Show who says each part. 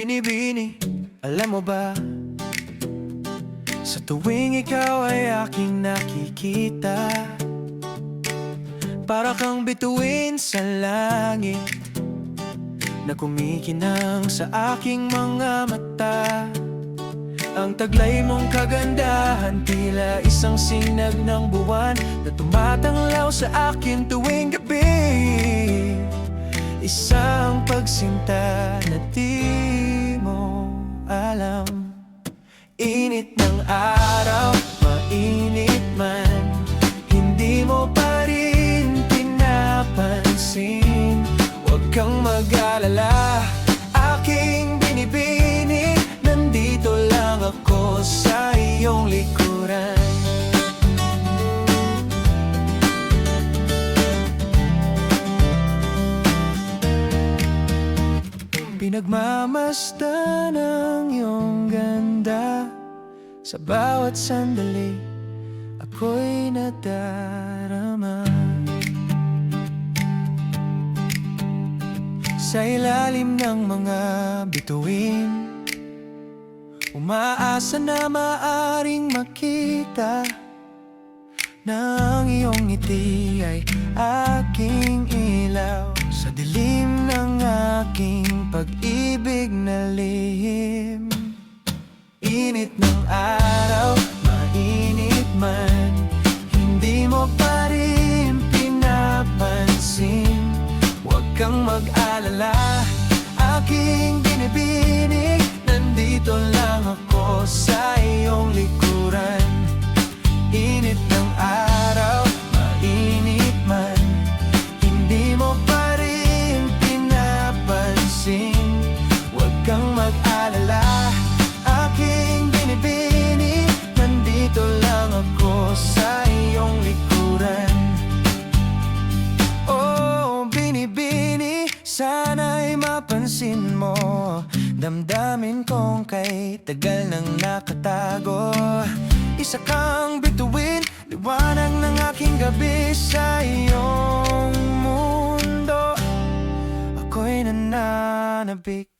Speaker 1: Binibini, alam mo ba, sa tuwing ikaw ay aking nakikita, para kang bituin sa langit na kumikinang sa aking mga mata. Ang taglay mong kagandahan, tila isang sinag ng buwan na tumatanglaw sa akin tuwing gabi. Isang pagsinta na di mo alam. Init ng araw, mainit man, hindi mo pa rin pinapansin. Huwag kang mag-alala, aking binibini, nandito lang ako sa iyong likuran. Pinagmamasdan ang iyong ganda, sa bawat sandali ako'y nadarama. Sa ilalim ng mga bituin, umaasa na maaring makita na ang iyong ngiti ay aking ilaw sa dilim ng aking pag-ibig na lihim. Init ng araw, mainit man, hindi mo pa rin pinapansin. Huwag kang mag-alala, aking binibining, nandito lang ako sa iyong likuran. Init ng araw, mainit man, hindi mo pa rin pinapansin. Huwag kang mag-alala, aking binibini, nandito lang ako sa iyong likuran. Oh, binibini, sana'y mapansin mo, damdamin kong kay tagal nang nakatago. Isa kang bituin, liwanag ng aking gabi sa iyong mundo. Ako'y nananabik